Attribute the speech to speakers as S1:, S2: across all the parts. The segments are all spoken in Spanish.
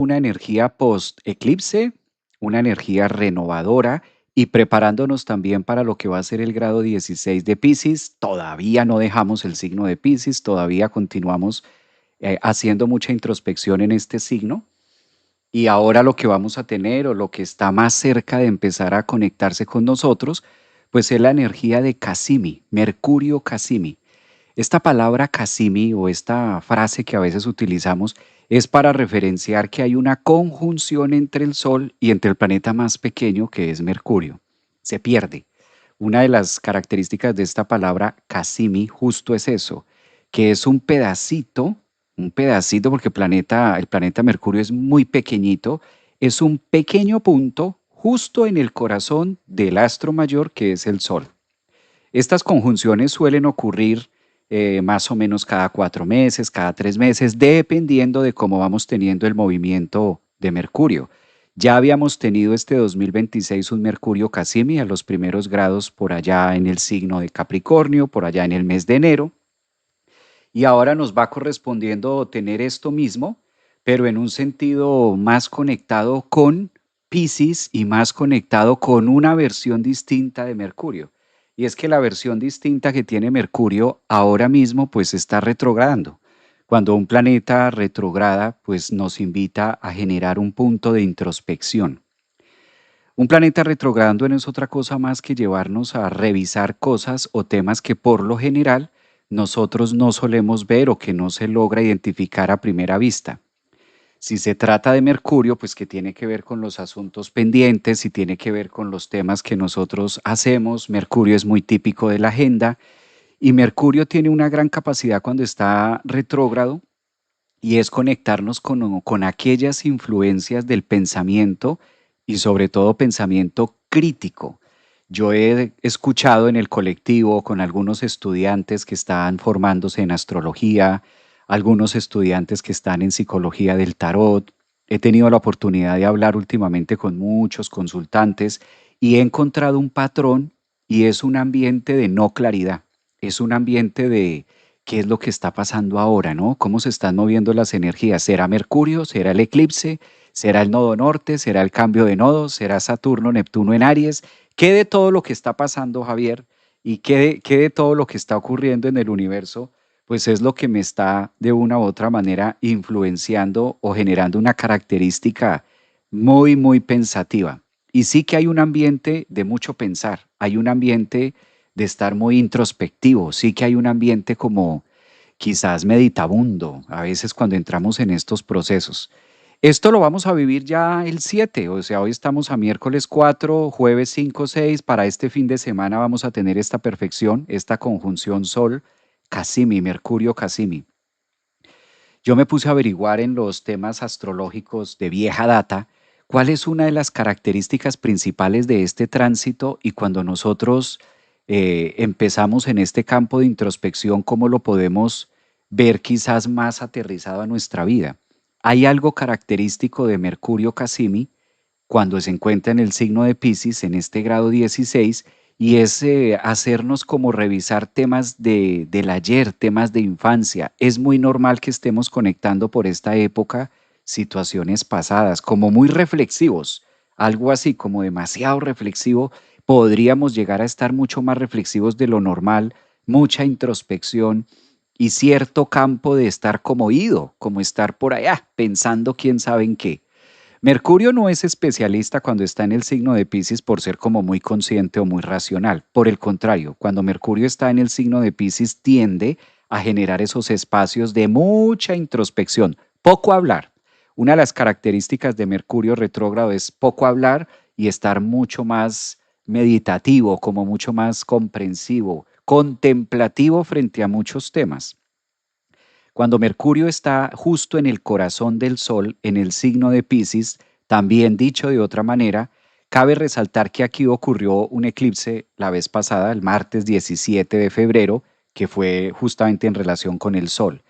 S1: Una energía post-eclipse, una energía renovadora y preparándonos también para lo que va a ser el grado 16 de Piscis. Todavía no dejamos el signo de Piscis, todavía continuamos haciendo mucha introspección en este signo. Y ahora lo que vamos a tener o lo que está más cerca de empezar a conectarse con nosotros, pues es la energía de Casimi, Mercurio Casimi. Esta palabra Casimi o esta frase que a veces utilizamos es para referenciar que hay una conjunción entre el Sol y entre el planeta más pequeño que es Mercurio. Se pierde. Una de las características de esta palabra Casimi justo es eso, que es un pedacito porque el planeta Mercurio es muy pequeñito, es un pequeño punto justo en el corazón del astro mayor que es el Sol. Estas conjunciones suelen ocurrir más o menos cada 4 meses, cada 3 meses, dependiendo de cómo vamos teniendo el movimiento de Mercurio. Ya habíamos tenido este 2026 un Mercurio Casimi a los primeros grados por allá en el signo de Capricornio, por allá en el mes de enero, y ahora nos va correspondiendo tener esto mismo, pero en un sentido más conectado con Piscis y más conectado con una versión distinta de Mercurio. Y es que la versión distinta que tiene Mercurio ahora mismo pues está retrogradando. Cuando un planeta retrograda pues nos invita a generar un punto de introspección. Un planeta retrogradando no es otra cosa más que llevarnos a revisar cosas o temas que por lo general nosotros no solemos ver o que no se logra identificar a primera vista. Si se trata de Mercurio, pues que tiene que ver con los asuntos pendientes y tiene que ver con los temas que nosotros hacemos. Mercurio es muy típico de la agenda y Mercurio tiene una gran capacidad cuando está retrógrado y es conectarnos con aquellas influencias del pensamiento y sobre todo pensamiento crítico. Yo he escuchado en el colectivo con algunos estudiantes que están formándose en astrología, algunos estudiantes que están en psicología del tarot. He tenido la oportunidad de hablar últimamente con muchos consultantes y he encontrado un patrón y es un ambiente de no claridad, es un ambiente de qué es lo que está pasando ahora, ¿no? ¿Cómo se están moviendo las energías? ¿Será Mercurio? ¿Será el eclipse? ¿Será el nodo norte? ¿Será el cambio de nodos? ¿Será Saturno, Neptuno en Aries? ¿Qué de todo lo que está pasando, Javier? ¿Y qué de todo lo que está ocurriendo en el universo? Pues es lo que me está de una u otra manera influenciando o generando una característica muy, muy pensativa. Y sí que hay un ambiente de mucho pensar, hay un ambiente de estar muy introspectivo, sí que hay un ambiente como quizás meditabundo, a veces cuando entramos en estos procesos. Esto lo vamos a vivir ya el 7, o sea, hoy estamos a miércoles 4, jueves 5, 6, para este fin de semana vamos a tener esta perfección, esta conjunción Sol, Casimi, Mercurio Casimi. Yo me puse a averiguar en los temas astrológicos de vieja data cuál es una de las características principales de este tránsito y cuando nosotros empezamos en este campo de introspección, cómo lo podemos ver quizás más aterrizado a nuestra vida. Hay algo característico de Mercurio Casimi cuando se encuentra en el signo de Piscis, en este grado 16, y es hacernos como revisar temas del ayer, temas de infancia. Es muy normal que estemos conectando por esta época situaciones pasadas, como muy reflexivos, algo así como demasiado reflexivo. Podríamos llegar a estar mucho más reflexivos de lo normal, mucha introspección y cierto campo de estar como ido, como estar por allá pensando quién sabe en qué. Mercurio no es especialista cuando está en el signo de Piscis por ser como muy consciente o muy racional. Por el contrario, cuando Mercurio está en el signo de Piscis tiende a generar esos espacios de mucha introspección, poco hablar. Una de las características de Mercurio retrógrado es poco hablar y estar mucho más meditativo, como mucho más comprensivo, contemplativo frente a muchos temas. Cuando Mercurio está justo en el corazón del Sol, en el signo de Piscis, también dicho de otra manera, cabe resaltar que aquí ocurrió un eclipse la vez pasada, el martes 17 de febrero, que fue justamente en relación con el Sol.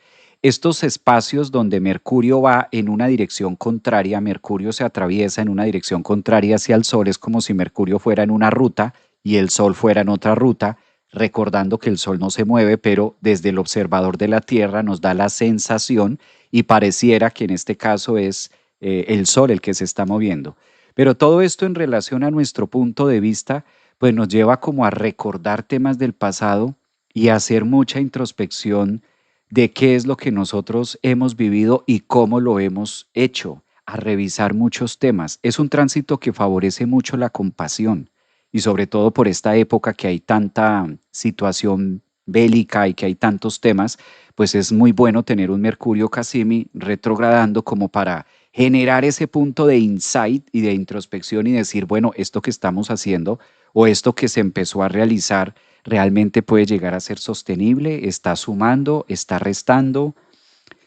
S1: Estos espacios donde Mercurio va en una dirección contraria, Mercurio se atraviesa en una dirección contraria hacia el Sol, es como si Mercurio fuera en una ruta y el Sol fuera en otra ruta, recordando que el Sol no se mueve, pero desde el observador de la Tierra nos da la sensación y pareciera que en este caso es el Sol el que se está moviendo. Pero todo esto en relación a nuestro punto de vista, pues nos lleva como a recordar temas del pasado y a hacer mucha introspección de qué es lo que nosotros hemos vivido y cómo lo hemos hecho, a revisar muchos temas. Es un tránsito que favorece mucho la compasión y sobre todo por esta época que hay tanta situación bélica y que hay tantos temas, pues es muy bueno tener un Mercurio Casimi retrogradando como para generar ese punto de insight y de introspección y decir, bueno, esto que estamos haciendo o esto que se empezó a realizar realmente puede llegar a ser sostenible, está sumando, está restando.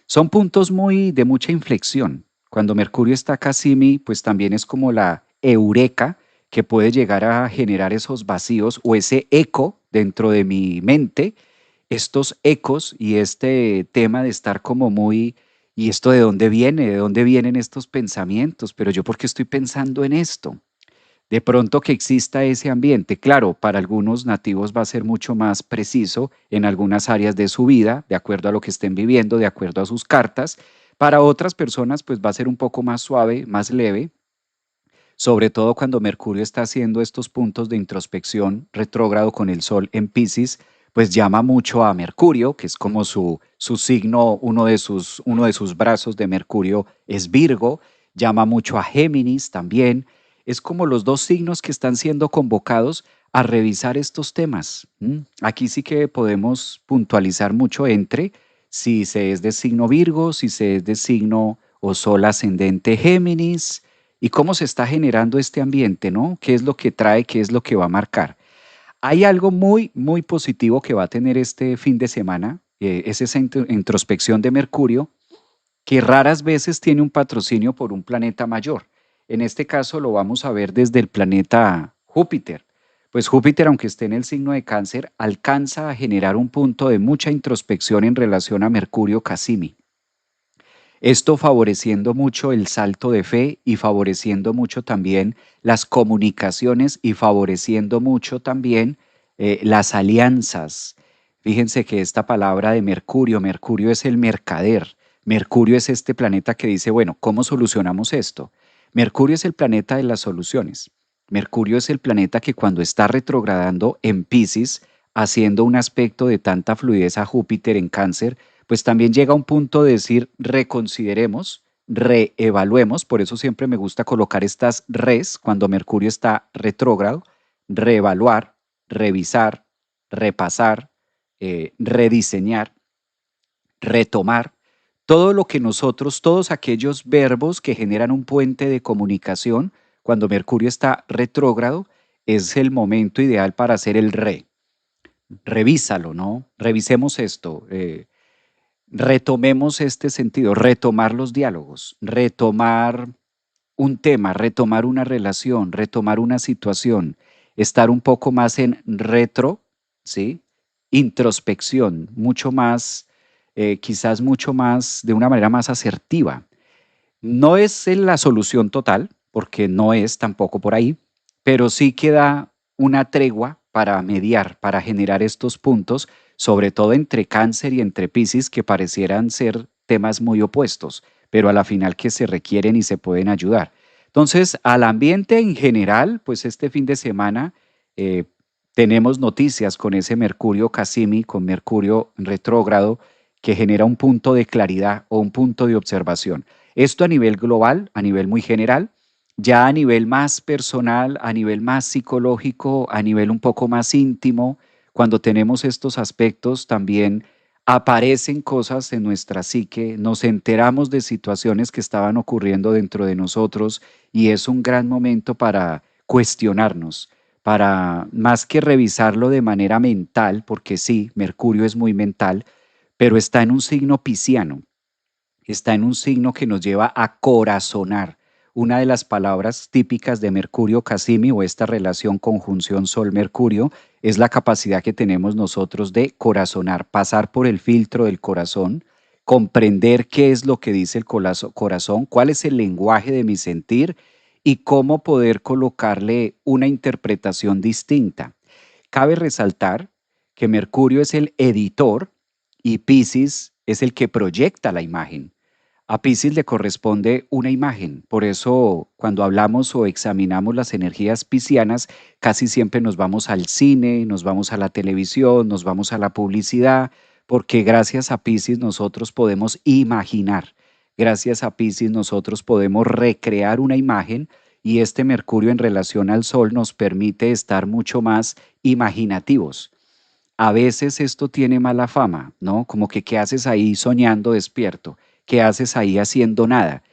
S1: Son puntos muy de mucha inflexión. Cuando Mercurio está Casimi, pues también es como la eureka que puede llegar a generar esos vacíos o ese eco dentro de mi mente, estos ecos y este tema de estar como muy, ¿y esto de dónde viene? ¿De dónde vienen estos pensamientos? Pero yo, ¿por qué estoy pensando en esto? De pronto que exista ese ambiente, claro, para algunos nativos va a ser mucho más preciso en algunas áreas de su vida, de acuerdo a lo que estén viviendo, de acuerdo a sus cartas. Para otras personas, pues va a ser un poco más suave, más leve, sobre todo cuando Mercurio está haciendo estos puntos de introspección retrógrado con el Sol en Pisces, pues llama mucho a Mercurio, que es como su signo, uno de sus brazos de Mercurio es Virgo, llama mucho a Géminis también. Es como los dos signos que están siendo convocados a revisar estos temas. Aquí sí que podemos puntualizar mucho entre si se es de signo Virgo, si se es de signo o Sol ascendente Géminis, y cómo se está generando este ambiente, ¿no? ¿Qué es lo que trae? ¿Qué es lo que va a marcar? Hay algo muy, muy positivo que va a tener este fin de semana, es esa introspección de Mercurio, que raras veces tiene un patrocinio por un planeta mayor. En este caso lo vamos a ver desde el planeta Júpiter. Pues Júpiter, aunque esté en el signo de Cáncer, alcanza a generar un punto de mucha introspección en relación a Mercurio Casimi. Esto favoreciendo mucho el salto de fe y favoreciendo mucho también las comunicaciones y favoreciendo mucho también las alianzas. Fíjense que esta palabra de Mercurio, Mercurio es el mercader. Mercurio es este planeta que dice, bueno, ¿cómo solucionamos esto? Mercurio es el planeta de las soluciones. Mercurio es el planeta que cuando está retrogradando en Pisces, haciendo un aspecto de tanta fluidez a Júpiter en Cáncer, pues también llega un punto de decir reconsideremos, reevaluemos, por eso siempre me gusta colocar estas res cuando Mercurio está retrógrado, reevaluar, revisar, repasar, rediseñar, retomar, todo lo que nosotros, todos aquellos verbos que generan un puente de comunicación, cuando Mercurio está retrógrado, es el momento ideal para hacer el re. Revísalo, ¿no? Revisemos esto. Retomemos este sentido, retomar los diálogos, retomar un tema, retomar una relación, retomar una situación, estar un poco más en retro, ¿sí? Introspección, mucho más, quizás mucho más, de una manera más asertiva. No es la solución total, porque no es tampoco por ahí, pero sí que da una tregua para mediar, para generar estos puntos, sobre todo entre Cáncer y entre Piscis, que parecieran ser temas muy opuestos, pero a la final que se requieren y se pueden ayudar. Entonces, al ambiente en general, pues este fin de semana eh, tenemos noticias con ese Mercurio Casimi, con Mercurio retrógrado, que genera un punto de claridad o un punto de observación. Esto a nivel global, a nivel muy general, ya a nivel más personal, a nivel más psicológico, a nivel un poco más íntimo, cuando tenemos estos aspectos también aparecen cosas en nuestra psique, nos enteramos de situaciones que estaban ocurriendo dentro de nosotros y es un gran momento para cuestionarnos, para más que revisarlo de manera mental, porque sí, Mercurio es muy mental, pero está en un signo pisciano, está en un signo que nos lleva a corazonar. Una de las palabras típicas de Mercurio Casimi o esta relación conjunción Sol-Mercurio es la capacidad que tenemos nosotros de corazonar, pasar por el filtro del corazón, comprender qué es lo que dice el corazón, cuál es el lenguaje de mi sentir y cómo poder colocarle una interpretación distinta. Cabe resaltar que Mercurio es el editor y Piscis es el que proyecta la imagen. A Piscis le corresponde una imagen, por eso cuando hablamos o examinamos las energías piscianas, casi siempre nos vamos al cine, nos vamos a la televisión, nos vamos a la publicidad, porque gracias a Piscis nosotros podemos imaginar, gracias a Piscis nosotros podemos recrear una imagen y este Mercurio en relación al Sol nos permite estar mucho más imaginativos. A veces esto tiene mala fama, ¿no? Como que qué haces ahí soñando despierto, qué haces ahí haciendo nada.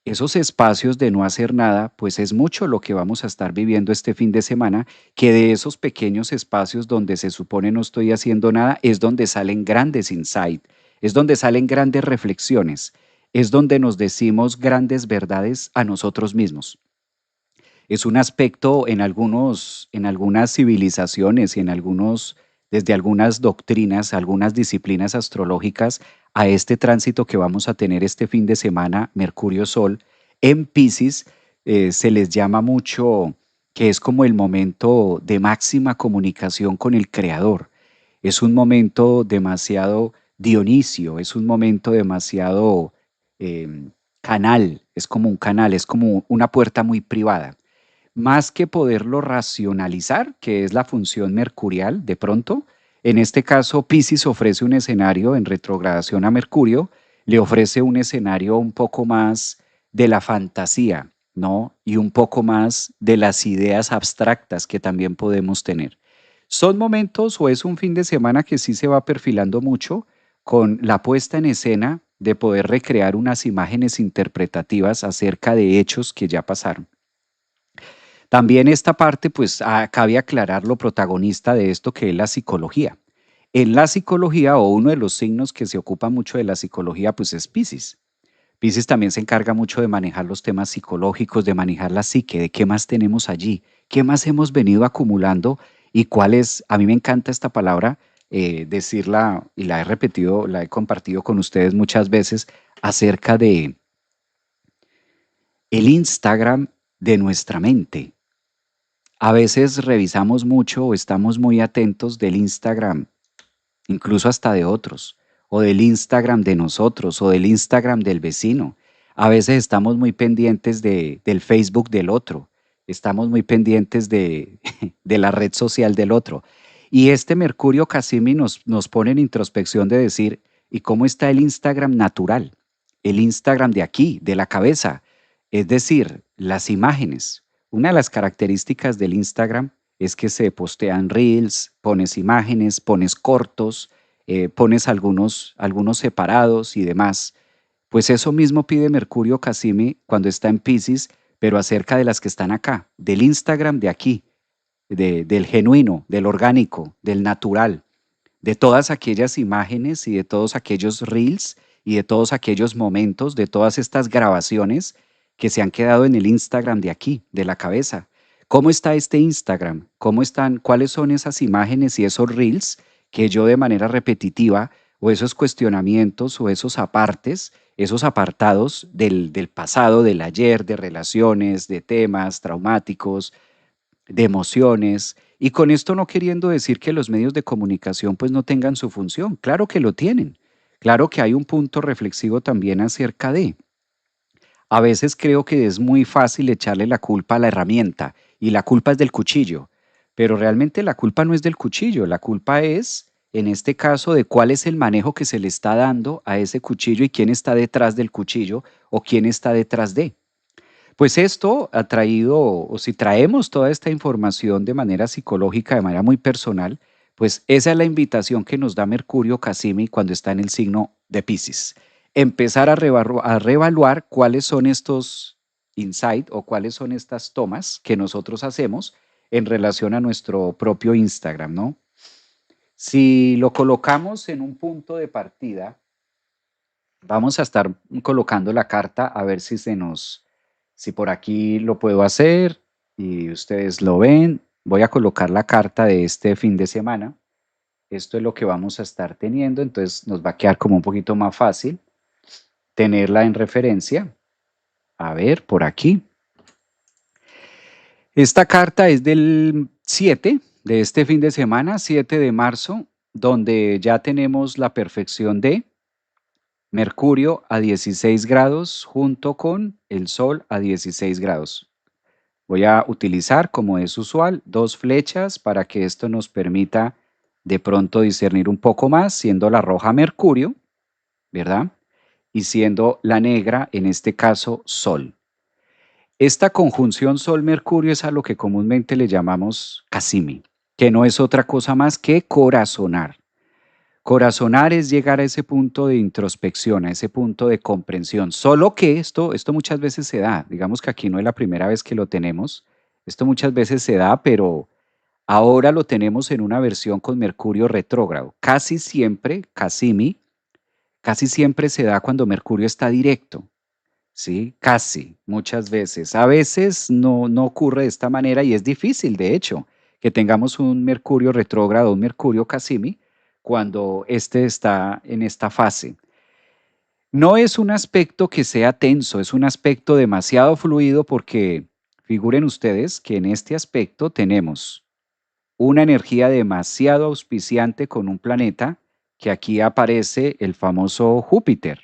S1: Esos espacios de no hacer nada, pues es mucho lo que vamos a estar viviendo este fin de semana, que de esos pequeños espacios donde se supone no estoy haciendo nada, es donde salen grandes insights, es donde salen grandes reflexiones, es donde nos decimos grandes verdades a nosotros mismos. Es un aspecto en algunas civilizaciones y desde algunas doctrinas, algunas disciplinas astrológicas, a este tránsito que vamos a tener este fin de semana, Mercurio-Sol, en Piscis, se les llama mucho que es como el momento de máxima comunicación con el Creador. Es un momento demasiado Dionisio, es un momento demasiado canal, es como un canal, es como una puerta muy privada más que poderlo racionalizar, que es la función mercurial de pronto. En este caso, Piscis ofrece un escenario en retrogradación a Mercurio, le ofrece un escenario un poco más de la fantasía, ¿no? Y un poco más de las ideas abstractas que también podemos tener. Son momentos o es un fin de semana que sí se va perfilando mucho con la puesta en escena de poder recrear unas imágenes interpretativas acerca de hechos que ya pasaron. También esta parte, pues cabe aclarar lo protagonista de esto que es la psicología. En la psicología, o uno de los signos que se ocupa mucho de la psicología, pues es Piscis. Piscis también se encarga mucho de manejar los temas psicológicos, de manejar la psique, de qué más tenemos allí, qué más hemos venido acumulando y cuál es, a mí me encanta esta palabra, decirla y la he repetido, la he compartido con ustedes muchas veces acerca de el Instagram de nuestra mente. A veces revisamos mucho o estamos muy atentos del Instagram, incluso hasta de otros, o del Instagram de nosotros, o del Instagram del vecino. A veces estamos muy pendientes del Facebook del otro, estamos muy pendientes de la red social del otro. Y este Mercurio Casimi nos pone en introspección de decir, ¿y cómo está el Instagram natural? El Instagram de aquí, de la cabeza, es decir, las imágenes. Una de las características del Instagram es que se postean reels, pones imágenes, pones cortos, pones algunos separados y demás. Pues eso mismo pide Mercurio Casimi cuando está en Pisces, pero acerca de las que están acá, del Instagram de aquí, del genuino, del orgánico, del natural, de todas aquellas imágenes y de todos aquellos reels y de todos aquellos momentos, de todas estas grabaciones que se han quedado en el Instagram de aquí, de la cabeza. ¿Cómo está este Instagram? ¿Cómo están? ¿Cuáles son esas imágenes y esos reels que yo de manera repetitiva o esos cuestionamientos o esos apartes, esos apartados del pasado, del ayer, de relaciones, de temas traumáticos, de emociones, y con esto no queriendo decir que los medios de comunicación pues no tengan su función, claro que lo tienen, claro que hay un punto reflexivo también acerca de. A veces creo que es muy fácil echarle la culpa a la herramienta y la culpa es del cuchillo, pero realmente la culpa no es del cuchillo, la culpa es, en este caso, de cuál es el manejo que se le está dando a ese cuchillo y quién está detrás del cuchillo o quién está detrás de. Pues esto ha traído, o si traemos toda esta información de manera psicológica, de manera muy personal, pues esa es la invitación que nos da Mercurio Casimi cuando está en el signo de Pisces. Empezar a reevaluar cuáles son estos insights o cuáles son estas tomas que nosotros hacemos en relación a nuestro propio Instagram, ¿no? Si lo colocamos en un punto de partida, vamos a estar colocando la carta a ver si por aquí lo puedo hacer y ustedes lo ven. Voy a colocar la carta de este fin de semana. Esto es lo que vamos a estar teniendo, entonces nos va a quedar como un poquito más fácil tenerla en referencia. A ver, por aquí. Esta carta es del 7 de este fin de semana, 7 de marzo, donde ya tenemos la perfección de Mercurio a 16 grados junto con el Sol a 16 grados. Voy a utilizar, como es usual, dos flechas para que esto nos permita de pronto discernir un poco más, siendo la roja Mercurio, ¿verdad? Y siendo la negra, en este caso, Sol. Esta conjunción Sol-Mercurio es a lo que comúnmente le llamamos Casimi, que no es otra cosa más que corazonar. Corazonar es llegar a ese punto de introspección, a ese punto de comprensión. Solo que esto muchas veces se da. Digamos que aquí no es la primera vez que lo tenemos. Esto muchas veces se da, pero ahora lo tenemos en una versión con Mercurio retrógrado. Casi siempre, Casimi, casi siempre se da cuando Mercurio está directo. Sí, casi, muchas veces. A veces no ocurre de esta manera y es difícil, de hecho, que tengamos un Mercurio retrógrado, un Mercurio Casimi, cuando este está en esta fase. No es un aspecto que sea tenso, es un aspecto demasiado fluido porque figuren ustedes que en este aspecto tenemos una energía demasiado auspiciante con un planeta que aquí aparece el famoso Júpiter.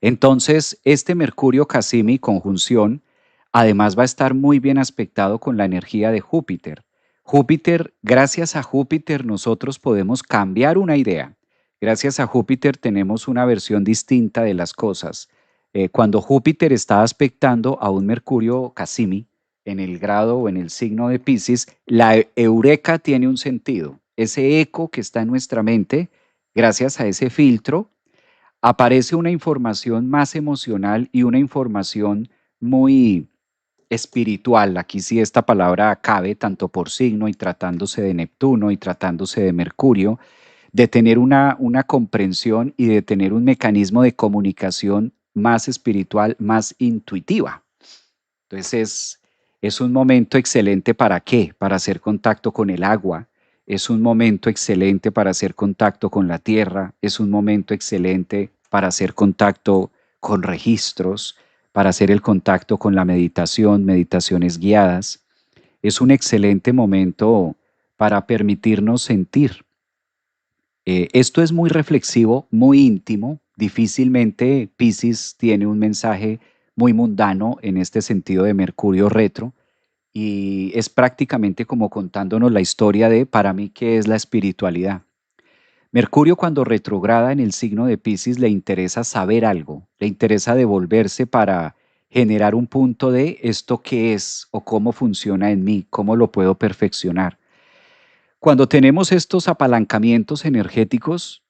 S1: Entonces, este Mercurio Casimi conjunción además va a estar muy bien aspectado con la energía de Júpiter. Júpiter, gracias a Júpiter nosotros podemos cambiar una idea. Gracias a Júpiter tenemos una versión distinta de las cosas. Cuando Júpiter está aspectando a un Mercurio Casimi en el grado o en el signo de Piscis, la eureka tiene un sentido. Ese eco que está en nuestra mente, gracias a ese filtro, aparece una información más emocional y una información muy espiritual. Aquí sí esta palabra cabe tanto por signo y tratándose de Neptuno y tratándose de Mercurio, de tener una comprensión y de tener un mecanismo de comunicación más espiritual, más intuitiva. Entonces es un momento excelente para qué? Para hacer contacto con el agua, es un momento excelente para hacer contacto con la tierra, es un momento excelente para hacer contacto con registros, para hacer el contacto con la meditación, meditaciones guiadas. Es un excelente momento para permitirnos sentir. Esto es muy reflexivo, muy íntimo. Difícilmente Piscis tiene un mensaje muy mundano en este sentido de Mercurio retro y es prácticamente como contándonos la historia de, para mí, qué es la espiritualidad. Mercurio cuando retrograda en el signo de Piscis le interesa saber algo, le interesa devolverse para generar un punto de esto qué es o cómo funciona en mí, cómo lo puedo perfeccionar. Cuando tenemos estos apalancamientos energéticos,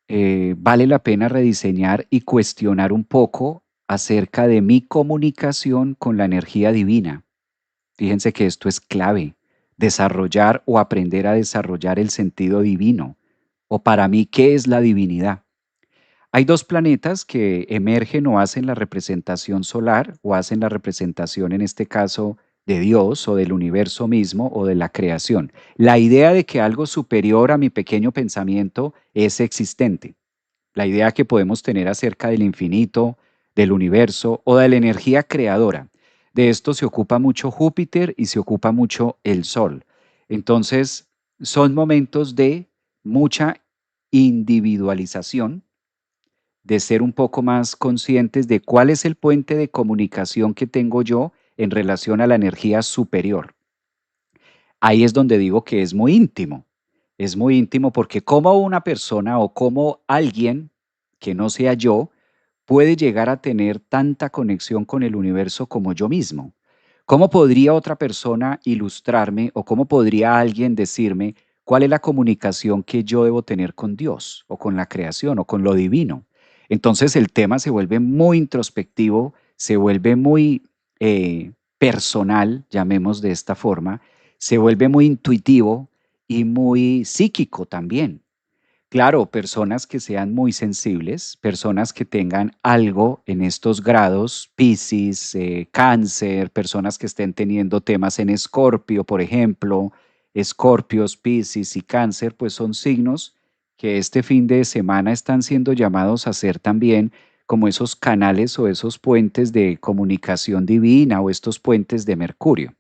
S1: vale la pena rediseñar y cuestionar un poco acerca de mi comunicación con la energía divina. Fíjense que esto es clave, desarrollar o aprender a desarrollar el sentido divino. O para mí, ¿qué es la divinidad? Hay dos planetas que emergen o hacen la representación solar o hacen la representación, en este caso, de Dios o del universo mismo o de la creación. La idea de que algo superior a mi pequeño pensamiento es existente. La idea que podemos tener acerca del infinito, del universo o de la energía creadora. De esto se ocupa mucho Júpiter y se ocupa mucho el Sol. Entonces, son momentos de mucha individualización, de ser un poco más conscientes de cuál es el puente de comunicación que tengo yo en relación a la energía superior. Ahí es donde digo que es muy íntimo porque como una persona o como alguien que no sea yo puede llegar a tener tanta conexión con el universo como yo mismo. ¿Cómo podría otra persona ilustrarme o cómo podría alguien decirme cuál es la comunicación que yo debo tener con Dios o con la creación o con lo divino? Entonces el tema se vuelve muy introspectivo, se vuelve muy personal, llamemos de esta forma, se vuelve muy intuitivo y muy psíquico también. Claro, personas que sean muy sensibles, personas que tengan algo en estos grados, Piscis, Cáncer, personas que estén teniendo temas en Escorpio, por ejemplo, Escorpios, Piscis y Cáncer, pues son signos que este fin de semana están siendo llamados a ser también como esos canales o esos puentes de comunicación divina o estos puentes de Mercurio.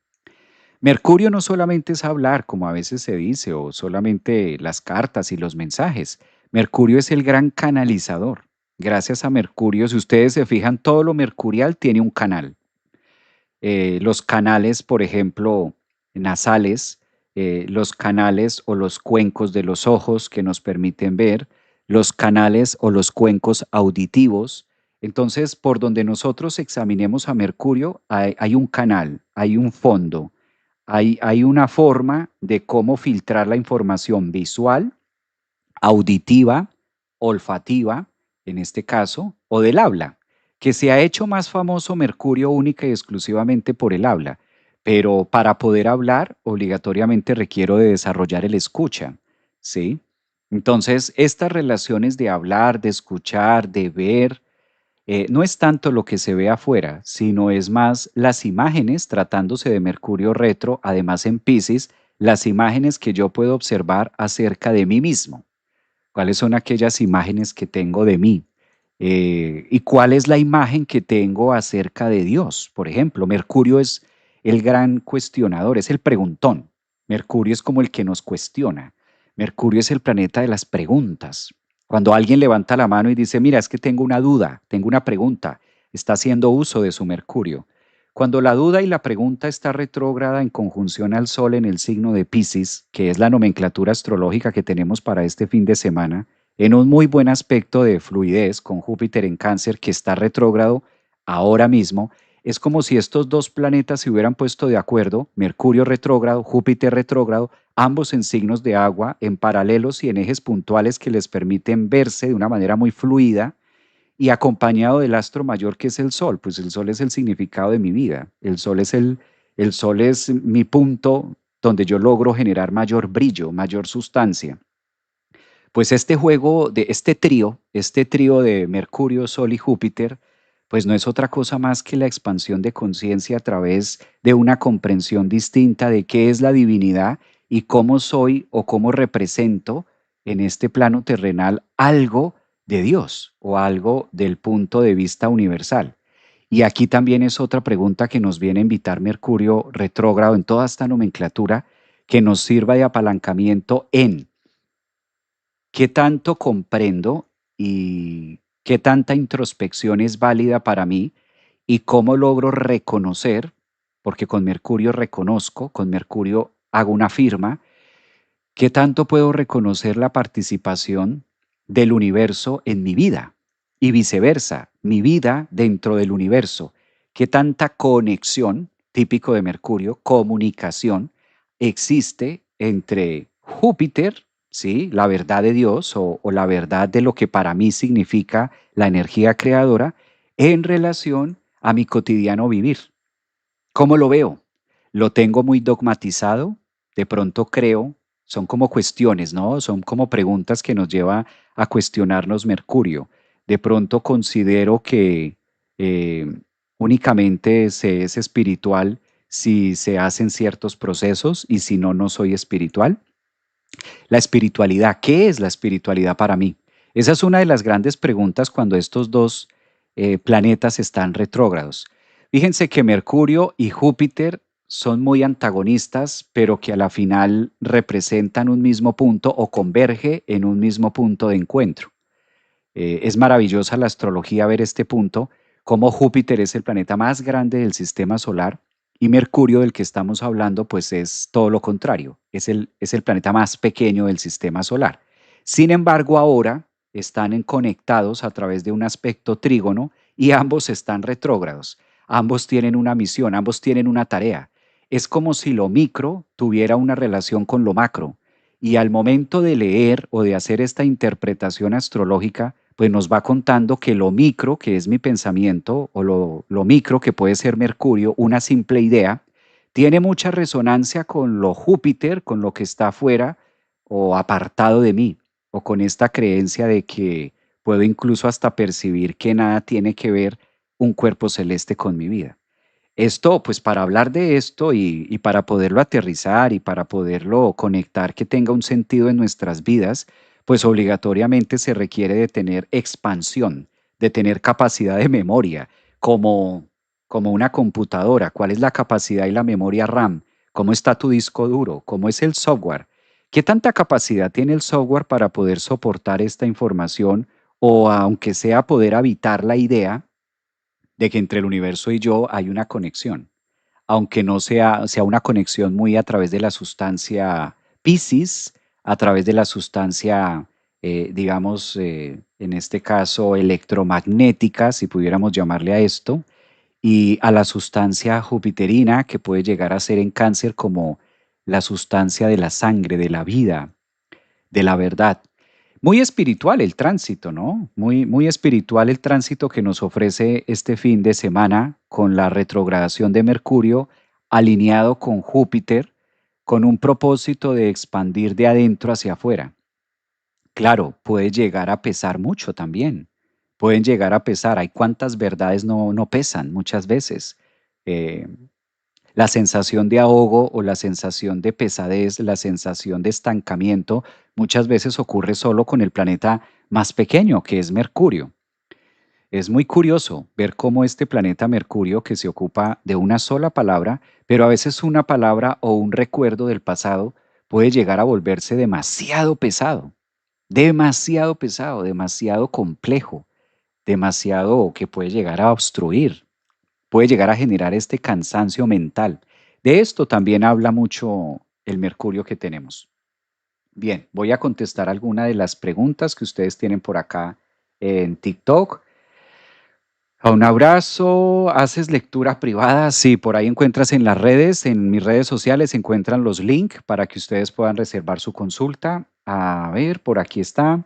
S1: Mercurio no solamente es hablar, como a veces se dice, o solamente las cartas y los mensajes. Mercurio es el gran canalizador. Gracias a Mercurio, si ustedes se fijan, todo lo mercurial tiene un canal. Los canales, por ejemplo, nasales, los canales o los cuencos de los ojos que nos permiten ver, los canales o los cuencos auditivos. Entonces, por donde nosotros examinemos a Mercurio, hay un canal, hay un fondo, hay una forma de cómo filtrar la información visual, auditiva, olfativa, en este caso, o del habla, que se ha hecho más famoso Mercurio única y exclusivamente por el habla, pero para poder hablar obligatoriamente requiero de desarrollar el escucha, ¿sí? Entonces, estas relaciones de hablar, de escuchar, de ver, no es tanto lo que se ve afuera, sino es más las imágenes, tratándose de Mercurio retro, además en Piscis, las imágenes que yo puedo observar acerca de mí mismo. ¿Cuáles son aquellas imágenes que tengo de mí? ¿Y cuál es la imagen que tengo acerca de Dios? Por ejemplo, Mercurio es el gran cuestionador, es el preguntón. Mercurio es como el que nos cuestiona. Mercurio es el planeta de las preguntas. Cuando alguien levanta la mano y dice, mira, es que tengo una duda, tengo una pregunta, está haciendo uso de su Mercurio. Cuando la duda y la pregunta está retrógrada en conjunción al Sol en el signo de Piscis, que es la nomenclatura astrológica que tenemos para este fin de semana, en un muy buen aspecto de fluidez con Júpiter en Cáncer que está retrógrado ahora mismo, es como si estos dos planetas se hubieran puesto de acuerdo, Mercurio retrógrado, Júpiter retrógrado, ambos en signos de agua, en paralelos y en ejes puntuales que les permiten verse de una manera muy fluida y acompañado del astro mayor que es el Sol, pues el Sol es el significado de mi vida, el Sol es mi punto donde yo logro generar mayor brillo, mayor sustancia. Pues este juego de este trío de Mercurio, Sol y Júpiter, pues no es otra cosa más que la expansión de conciencia a través de una comprensión distinta de qué es la divinidad y cómo soy o cómo represento en este plano terrenal algo de Dios o algo del punto de vista universal. Y aquí también es otra pregunta que nos viene a invitar Mercurio retrógrado en toda esta nomenclatura que nos sirva de apalancamiento en qué tanto comprendo y qué tanta introspección es válida para mí y cómo logro reconocer, porque con Mercurio reconozco, con Mercurio hago una firma, qué tanto puedo reconocer la participación del universo en mi vida y viceversa, mi vida dentro del universo, qué tanta conexión, típico de Mercurio, comunicación, existe entre Júpiter, ¿sí? La verdad de Dios o la verdad de lo que para mí significa la energía creadora en relación a mi cotidiano vivir. ¿Cómo lo veo? ¿Lo tengo muy dogmatizado? De pronto creo, son como cuestiones, ¿no? Son como preguntas que nos lleva a cuestionarnos Mercurio. De pronto considero que eh, únicamente se es espiritual si se hacen ciertos procesos y si no, no soy espiritual. La espiritualidad, ¿qué es la espiritualidad para mí? Esa es una de las grandes preguntas cuando estos dos planetas están retrógrados. Fíjense que Mercurio y Júpiter son muy antagonistas, pero que a la final representan un mismo punto o converge en un mismo punto de encuentro. Es maravillosa la astrología ver este punto, cómo Júpiter es el planeta más grande del sistema solar y Mercurio, del que estamos hablando, pues es todo lo contrario, es el planeta más pequeño del sistema solar. Sin embargo, ahora están conectados a través de un aspecto trígono y ambos están retrógrados. Ambos tienen una misión, ambos tienen una tarea. Es como si lo micro tuviera una relación con lo macro. Y al momento de leer o de hacer esta interpretación astrológica, pues nos va contando que lo micro, que es mi pensamiento, o lo micro, que puede ser Mercurio, una simple idea, tiene mucha resonancia con lo Júpiter, con lo que está afuera o apartado de mí, o con esta creencia de que puedo incluso hasta percibir que nada tiene que ver un cuerpo celeste con mi vida. Esto, pues para hablar de esto y para poderlo aterrizar y para poderlo conectar que tenga un sentido en nuestras vidas, pues obligatoriamente se requiere de tener expansión, de tener capacidad de memoria, como, como una computadora. ¿Cuál es la capacidad y la memoria RAM? ¿Cómo está tu disco duro? ¿Cómo es el software? ¿Qué tanta capacidad tiene el software para poder soportar esta información o aunque sea poder habitar la idea de que entre el universo y yo hay una conexión? Aunque no sea una conexión muy a través de la sustancia Piscis, a través de la sustancia, digamos, en este caso, electromagnética, si pudiéramos llamarle a esto, y a la sustancia jupiterina que puede llegar a ser en cáncer como la sustancia de la sangre, de la vida, de la verdad. Muy espiritual el tránsito, ¿no? Muy, muy espiritual el tránsito que nos ofrece este fin de semana con la retrogradación de Mercurio alineado con Júpiter, con un propósito de expandir de adentro hacia afuera. Claro, puede llegar a pesar mucho también. Pueden llegar a pesar. Hay cuántas verdades no pesan muchas veces. Eh, la sensación de ahogo o la sensación de pesadez, la sensación de estancamiento, muchas veces ocurre solo con el planeta más pequeño, que es Mercurio. Es muy curioso ver cómo este planeta Mercurio, que se ocupa de una sola palabra, pero a veces una palabra o un recuerdo del pasado, puede llegar a volverse demasiado pesado, demasiado complejo, demasiado que puede llegar a obstruir, puede llegar a generar este cansancio mental. De esto también habla mucho el Mercurio que tenemos. Bien, voy a contestar alguna de las preguntas que ustedes tienen por acá en TikTok. Un abrazo, ¿haces lectura privada? Sí, por ahí encuentras en las redes, en mis redes sociales, se encuentran los links para que ustedes puedan reservar su consulta. A ver, por aquí está.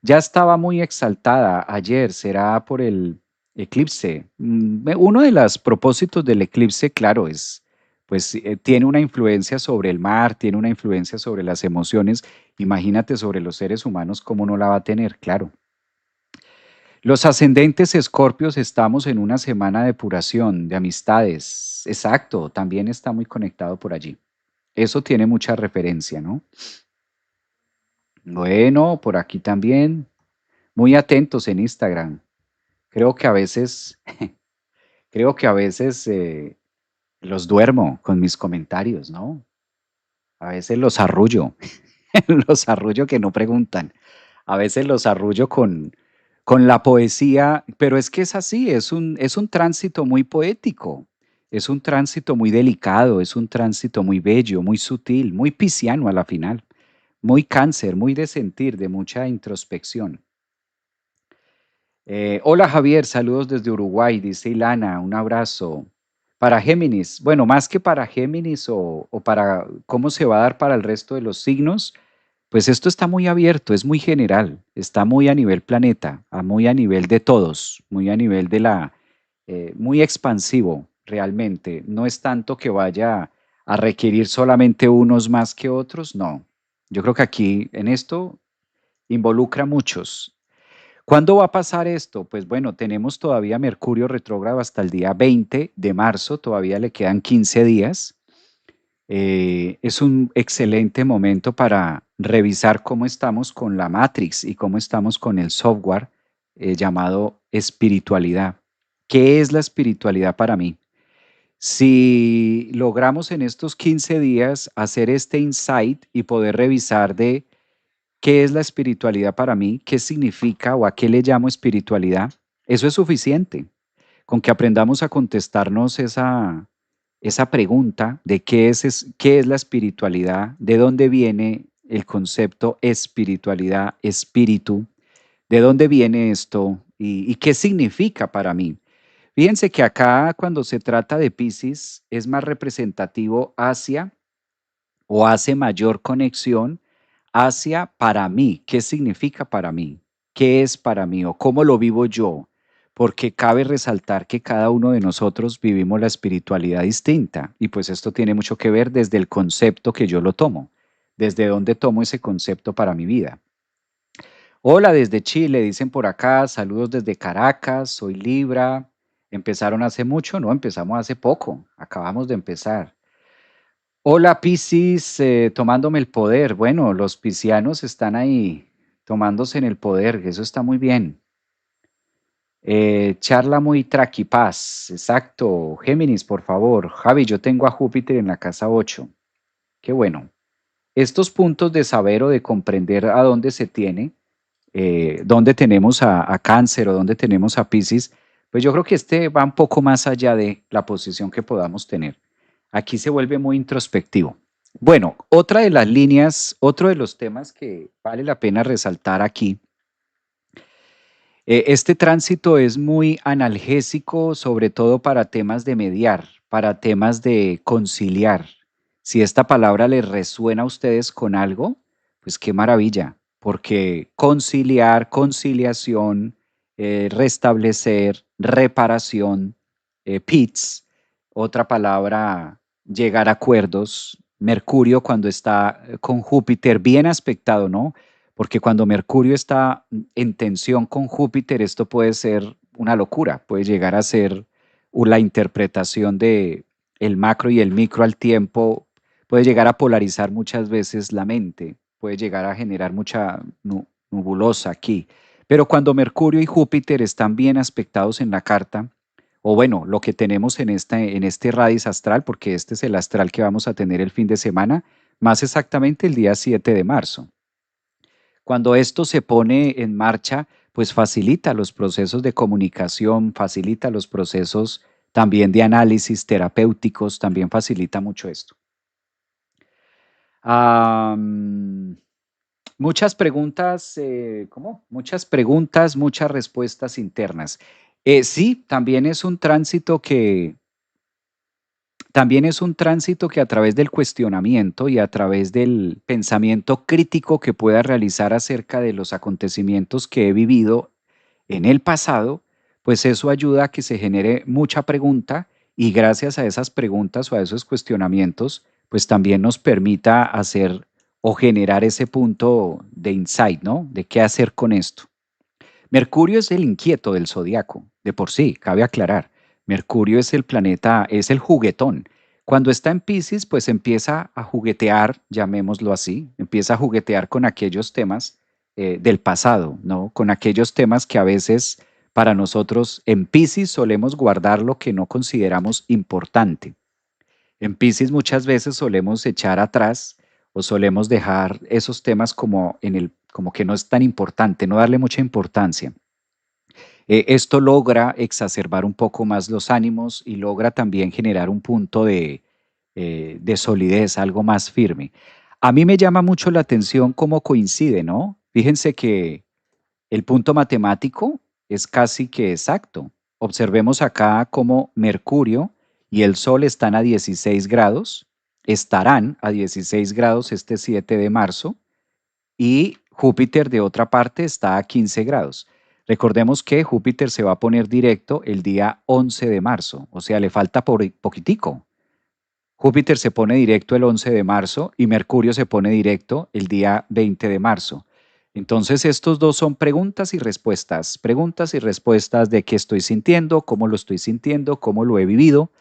S1: Ya estaba muy exaltada ayer, será por el eclipse. Uno de los propósitos del eclipse, claro, es, pues tiene una influencia sobre el mar, tiene una influencia sobre las emociones. Imagínate sobre los seres humanos, ¿cómo no la va a tener? Claro. Los ascendentes escorpios estamos en una semana de depuración, de amistades. Exacto, también está muy conectado por allí. Eso tiene mucha referencia, ¿no? Bueno, por aquí también. Muy atentos en Instagram. Creo que a veces, creo que a veces los duermo con mis comentarios, ¿no? A veces los arrullo, los arrullo que no preguntan. A veces los arrullo con la poesía, pero es que es así, es un tránsito muy poético, es un tránsito muy delicado, es un tránsito muy bello, muy sutil, muy pisciano a la final, muy cáncer, muy de sentir, de mucha introspección. Hola Javier, saludos desde Uruguay, dice Ilana, un abrazo. Para Géminis, bueno, más que para Géminis o para cómo se va a dar para el resto de los signos, pues esto está muy abierto, es muy general, está muy a nivel planeta, muy a nivel de todos, muy a nivel de muy expansivo realmente. No es tanto que vaya a requerir solamente unos más que otros, no. Yo creo que aquí en esto involucra a muchos. ¿Cuándo va a pasar esto? Pues bueno, tenemos todavía Mercurio retrógrado hasta el día 20 de marzo, todavía le quedan 15 días. Es un excelente momento para revisar cómo estamos con la Matrix y cómo estamos con el software llamado espiritualidad. ¿Qué es la espiritualidad para mí? Si logramos en estos 15 días hacer este insight y poder revisar de ¿qué es la espiritualidad para mí? ¿Qué significa o a qué le llamo espiritualidad? Eso es suficiente. Con que aprendamos a contestarnos esa pregunta de qué es la espiritualidad, de dónde viene el concepto espiritualidad, espíritu, de dónde viene esto y qué significa para mí. Fíjense que acá cuando se trata de Piscis es más representativo hacia o hace mayor conexión hacia para mí. ¿Qué significa para mí? ¿Qué es para mí o cómo lo vivo yo? Porque cabe resaltar que cada uno de nosotros vivimos la espiritualidad distinta y pues esto tiene mucho que ver desde el concepto que yo lo tomo, desde dónde tomo ese concepto para mi vida. Hola desde Chile, dicen por acá, saludos desde Caracas, soy Libra. ¿Empezaron hace mucho? No, empezamos hace poco, acabamos de empezar. Hola Piscis, tomándome el poder. Bueno, los piscianos están ahí tomándose en el poder, eso está muy bien. Charla muy traquipaz, exacto. Géminis, por favor. Javi, yo tengo a Júpiter en la casa 8. Qué bueno. estos puntos de saber o de comprender a dónde se tiene, dónde tenemos a Cáncer o dónde tenemos a Piscis, pues yo creo que este va un poco más allá de la posición que podamos tener. Aquí se vuelve muy introspectivo. Bueno, otra de las líneas, otro de los temas que vale la pena resaltar aquí, este tránsito es muy analgésico, sobre todo para temas de mediar, para temas de conciliar. Si esta palabra les resuena a ustedes con algo, pues qué maravilla, porque conciliar, conciliación, restablecer, reparación, PITS, otra palabra, llegar a acuerdos. Mercurio cuando está con Júpiter bien aspectado, ¿no? Porque cuando Mercurio está en tensión con Júpiter, esto puede ser una locura, puede llegar a ser la interpretación de el macro y el micro al tiempo, puede llegar a polarizar muchas veces la mente, puede llegar a generar mucha nubulosa aquí. Pero cuando Mercurio y Júpiter están bien aspectados en la carta, o bueno, lo que tenemos en este radis astral, porque este es el astral que vamos a tener el fin de semana, más exactamente el día 7 de marzo. Cuando esto se pone en marcha, pues facilita los procesos de comunicación, facilita los procesos también de análisis terapéuticos, también facilita mucho esto. Am, muchas preguntas, ¿cómo? Muchas preguntas, muchas respuestas internas. Sí, también es un tránsito que a través del cuestionamiento y a través del pensamiento crítico que pueda realizar acerca de los acontecimientos que he vivido en el pasado, pues eso ayuda a que se genere mucha pregunta y gracias a esas preguntas o a esos cuestionamientos, pues también nos permita hacer o generar ese punto de insight, ¿no? De qué hacer con esto. Mercurio es el inquieto del zodiaco, de por sí, cabe aclarar. Mercurio es el planeta, es el juguetón. Cuando está en Piscis, pues empieza a juguetear, llamémoslo así, empieza a juguetear con aquellos temas del pasado, ¿no? Con aquellos temas que a veces para nosotros en Piscis solemos guardar lo que no consideramos importante. En Piscis muchas veces solemos echar atrás o solemos dejar esos temas como que no es tan importante, no darle mucha importancia. Esto logra exacerbar un poco más los ánimos y logra también generar un punto de solidez, algo más firme. A mí me llama mucho la atención cómo coincide, ¿no? Fíjense que el punto matemático es casi que exacto. Observemos acá cómo Mercurio y el Sol están a 16 grados, estarán a 16 grados este 7 de marzo, y Júpiter de otra parte está a 15 grados. Recordemos que Júpiter se va a poner directo el día 11 de marzo, o sea, le falta poquitico. Júpiter se pone directo el 11 de marzo y Mercurio se pone directo el día 20 de marzo. Entonces, estos dos son preguntas y respuestas de qué estoy sintiendo, cómo lo estoy sintiendo, cómo lo he vivido.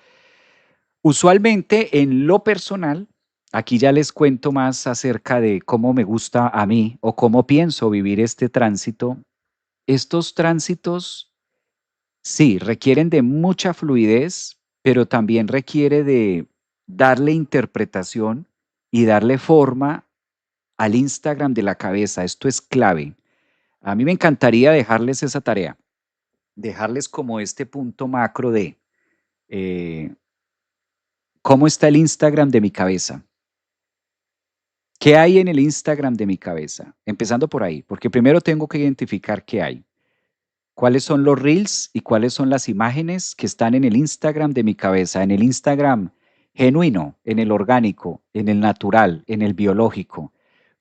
S1: Usualmente en lo personal, aquí ya les cuento más acerca de cómo me gusta a mí o cómo pienso vivir este tránsito. Estos tránsitos, sí, requieren de mucha fluidez, pero también requiere de darle interpretación y darle forma al Instagram de la cabeza. Esto es clave. A mí me encantaría dejarles esa tarea, dejarles como este punto macro de eh, cómo está el Instagram de mi cabeza. ¿Qué hay en el Instagram de mi cabeza? Empezando por ahí, porque primero tengo que identificar qué hay. ¿Cuáles son los reels y cuáles son las imágenes que están en el Instagram de mi cabeza? En el Instagram genuino, en el orgánico, en el natural, en el biológico.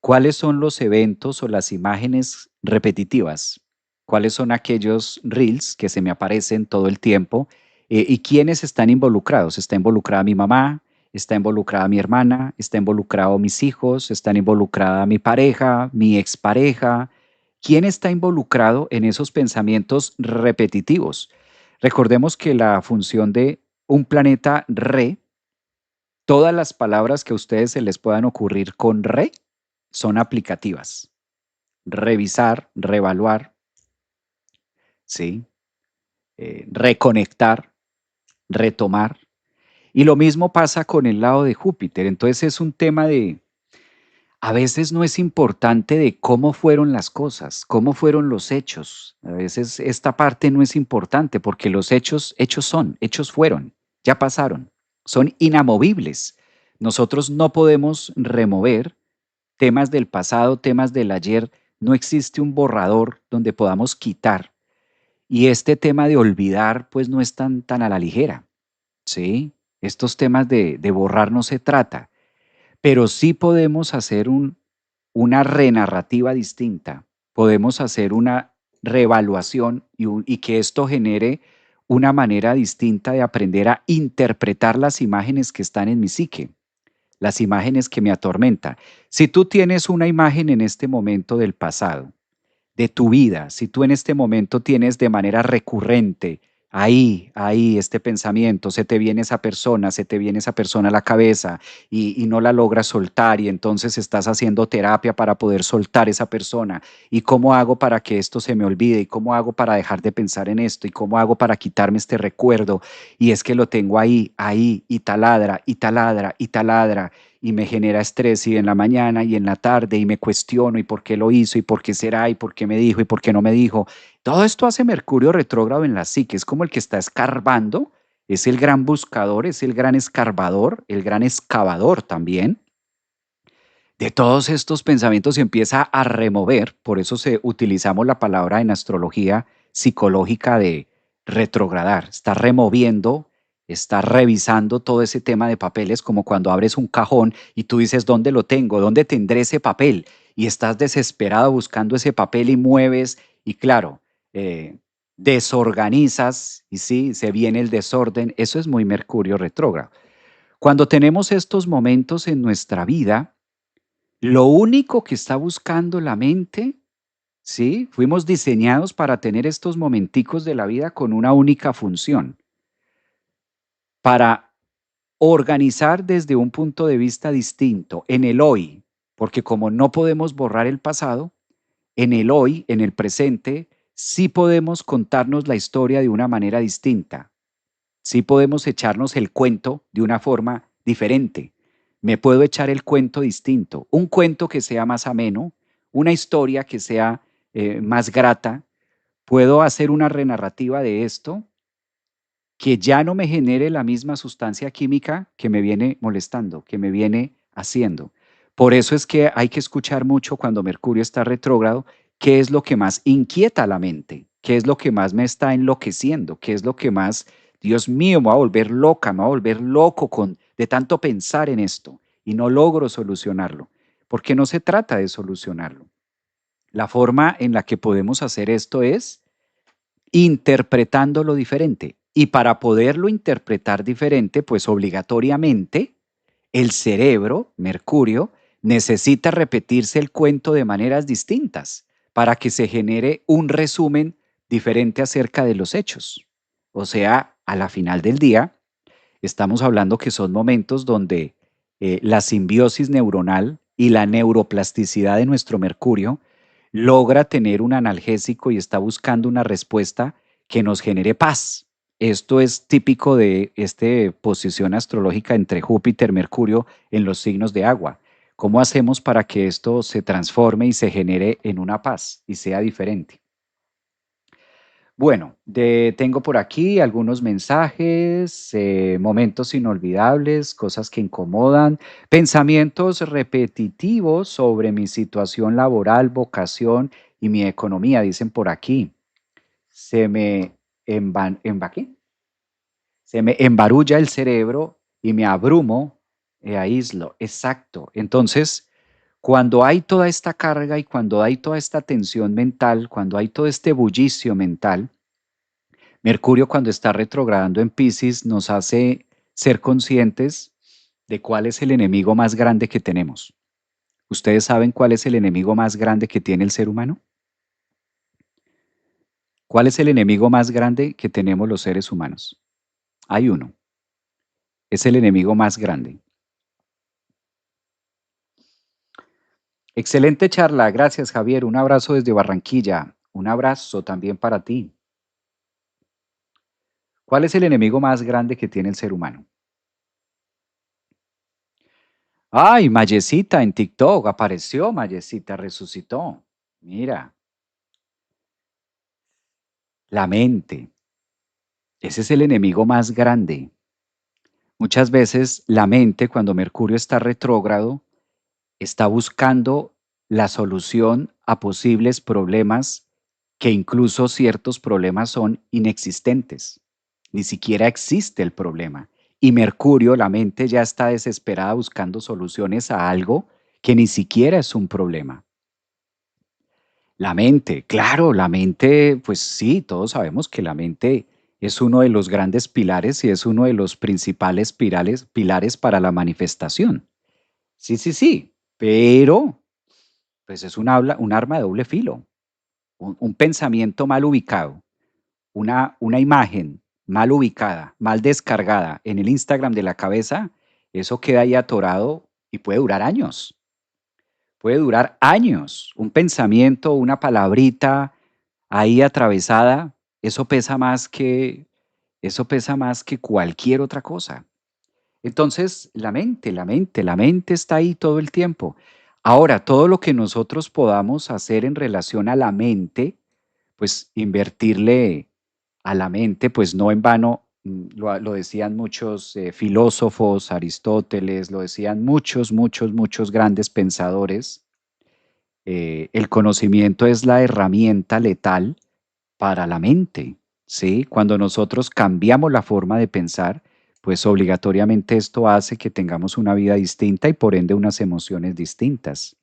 S1: ¿Cuáles son los eventos o las imágenes repetitivas? ¿Cuáles son aquellos reels que se me aparecen todo el tiempo? ¿Y quiénes están involucrados? ¿Está involucrada mi mamá? ¿Está involucrada mi hermana? ¿Está involucrado mis hijos? ¿Están involucrada mi pareja, mi expareja? ¿Quién está involucrado en esos pensamientos repetitivos? Recordemos que la función de un planeta re, todas las palabras que a ustedes se les puedan ocurrir con re son aplicativas. Revisar, reevaluar, ¿sí? Reconectar, retomar. Y lo mismo pasa con el lado de Júpiter. Entonces es un tema A veces no es importante de cómo fueron las cosas, cómo fueron los hechos. A veces esta parte no es importante porque los hechos, hechos son, hechos fueron, ya pasaron, son inamovibles. Nosotros no podemos remover temas del pasado, temas del ayer. No existe un borrador donde podamos quitar. Y este tema de olvidar, pues no es tan a la ligera, ¿sí? Estos temas de borrar no se trata, pero sí podemos hacer una renarrativa distinta, podemos hacer una reevaluación y que esto genere una manera distinta de aprender a interpretar las imágenes que están en mi psique, las imágenes que me atormentan. Si tú tienes una imagen en este momento del pasado, de tu vida, si tú en este momento tienes de manera recurrente ahí este pensamiento, se te viene esa persona, se te viene esa persona a la cabeza y no la logras soltar y entonces estás haciendo terapia para poder soltar esa persona. ¿Y cómo hago para que esto se me olvide? ¿Y cómo hago para dejar de pensar en esto? ¿Y cómo hago para quitarme este recuerdo? Y es que lo tengo ahí, y taladra, y taladra, y taladra y me genera estrés y en la mañana y en la tarde y me cuestiono y por qué lo hizo y por qué será y por qué me dijo y por qué no me dijo. Todo esto hace Mercurio retrógrado en la psique, es como el que está escarbando, es el gran buscador, es el gran escarbador, el gran excavador también de todos estos pensamientos se empieza a remover, por eso utilizamos la palabra en astrología psicológica de retrogradar, está removiendo, está revisando todo ese tema de papeles, como cuando abres un cajón y tú dices, ¿dónde lo tengo? ¿Dónde tendré ese papel? Y estás desesperado buscando ese papel y mueves y claro, eh, desorganizas y sí, se viene el desorden, eso es muy Mercurio retrógrado. Cuando tenemos estos momentos en nuestra vida, lo único que está buscando la mente, ¿sí? Fuimos diseñados para tener estos momenticos de la vida con una única función, para organizar desde un punto de vista distinto, en el hoy, porque como no podemos borrar el pasado, en el hoy, en el presente, sí podemos contarnos la historia de una manera distinta, sí podemos echarnos el cuento de una forma diferente. Me puedo echar el cuento distinto, un cuento que sea más ameno, una historia que sea más grata. Puedo hacer una renarrativa de esto que ya no me genere la misma sustancia química que me viene molestando, que me viene haciendo. Por eso es que hay que escuchar mucho cuando Mercurio está retrógrado, qué es lo que más inquieta a la mente, qué es lo que más me está enloqueciendo, qué es lo que más, Dios mío, me va a volver loca, me va a volver loco de tanto pensar en esto y no logro solucionarlo, porque no se trata de solucionarlo. La forma en la que podemos hacer esto es interpretándolo diferente. Y para poderlo interpretar diferente, pues obligatoriamente el cerebro, Mercurio, necesita repetirse el cuento de maneras distintas para que se genere un resumen diferente acerca de los hechos. O sea, a la final del día, estamos hablando que son momentos donde la simbiosis neuronal y la neuroplasticidad de nuestro Mercurio logra tener un analgésico y está buscando una respuesta que nos genere paz. Esto es típico de esta posición astrológica entre Júpiter y Mercurio en los signos de agua. ¿Cómo hacemos para que esto se transforme y se genere en una paz y sea diferente? Bueno, tengo por aquí algunos mensajes, momentos inolvidables, cosas que incomodan, pensamientos repetitivos sobre mi situación laboral, vocación y mi economía, dicen por aquí. Se me ¿qué? Se me embarulla el cerebro y me abrumo e aíslo. Exacto. Entonces, cuando hay toda esta carga y cuando hay toda esta tensión mental, cuando hay todo este bullicio mental, Mercurio cuando está retrogradando en Piscis nos hace ser conscientes de cuál es el enemigo más grande que tenemos. ¿Ustedes saben cuál es el enemigo más grande que tiene el ser humano? ¿Cuál es el enemigo más grande que tenemos los seres humanos? Hay uno. Es el enemigo más grande. Excelente charla. Gracias, Javier. Un abrazo desde Barranquilla. Un abrazo también para ti. ¿Cuál es el enemigo más grande que tiene el ser humano? Ay, Mayecita en TikTok, apareció Mayecita, resucitó. Mira, la mente, ese es el enemigo más grande. Muchas veces la mente, cuando Mercurio está retrógrado, está buscando la solución a posibles problemas que incluso ciertos problemas son inexistentes. Ni siquiera existe el problema. Y Mercurio, la mente ya está desesperada buscando soluciones a algo que ni siquiera es un problema. La mente, claro, la mente, pues sí, todos sabemos que la mente es uno de los grandes pilares y es uno de los principales pilares para la manifestación. Sí, sí, sí, pero pues es un arma de doble filo, un pensamiento mal ubicado, una imagen mal ubicada, mal descargada en el Instagram de la cabeza, eso queda ahí atorado y puede durar años. Un pensamiento, una palabrita ahí atravesada, eso pesa más que cualquier otra cosa. Entonces, la mente está ahí todo el tiempo. Ahora, todo lo que nosotros podamos hacer en relación a la mente, pues invertirle a la mente, pues no en vano, lo decían muchos filósofos, Aristóteles, lo decían muchos grandes pensadores. El conocimiento es la herramienta letal para la mente, ¿sí? Cuando nosotros cambiamos la forma de pensar, pues obligatoriamente esto hace que tengamos una vida distinta y por ende unas emociones distintas.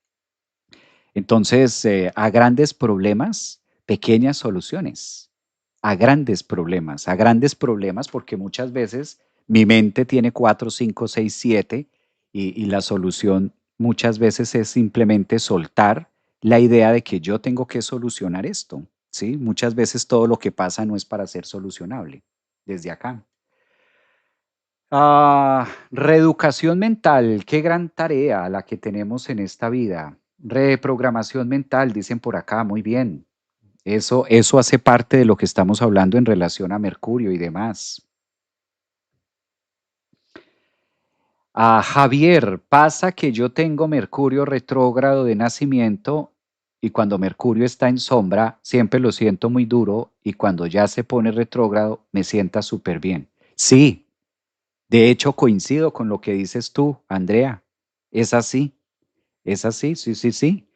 S1: Entonces, a grandes problemas, pequeñas soluciones. A grandes problemas, porque muchas veces mi mente tiene 4, 5, 6, 7 y la solución muchas veces es simplemente soltar la idea de que yo tengo que solucionar esto, ¿sí? Muchas veces todo lo que pasa no es para ser solucionable desde acá. Reeducación mental, qué gran tarea la que tenemos en esta vida. Reprogramación mental, dicen por acá, muy bien. Eso hace parte de lo que estamos hablando en relación a Mercurio y demás. Javier, pasa que yo tengo Mercurio retrógrado de nacimiento y cuando Mercurio está en sombra siempre lo siento muy duro y cuando ya se pone retrógrado me sienta súper bien. Sí, de hecho coincido con lo que dices tú, Andrea. Es así, sí, sí, sí.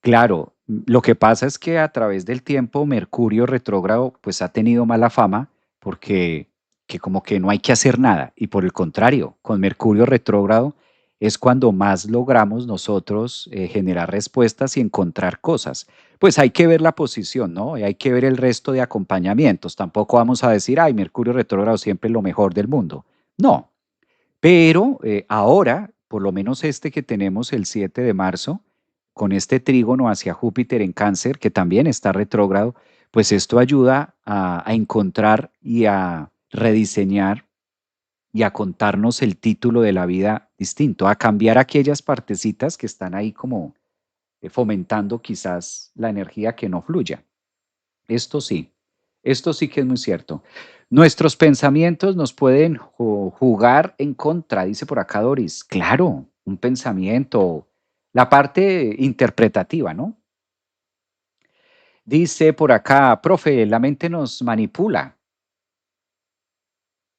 S1: Claro, lo que pasa es que a través del tiempo Mercurio retrógrado pues ha tenido mala fama porque que como que no hay que hacer nada y por el contrario, con Mercurio retrógrado es cuando más logramos nosotros generar respuestas y encontrar cosas. Pues hay que ver la posición, ¿no? Y hay que ver el resto de acompañamientos. Tampoco vamos a decir, ay, Mercurio retrógrado siempre es lo mejor del mundo. No, pero ahora, por lo menos este que tenemos el 7 de marzo, con este trígono hacia Júpiter en Cáncer, que también está retrógrado, pues esto ayuda a encontrar y a rediseñar y a contarnos el título de la vida distinto, a cambiar aquellas partecitas que están ahí como fomentando quizás la energía que no fluya. Esto sí, esto sí que es muy cierto. Nuestros pensamientos nos pueden jugar en contra, dice por acá Doris. Claro, un pensamiento, la parte interpretativa, ¿no? Dice por acá, profe, la mente nos manipula.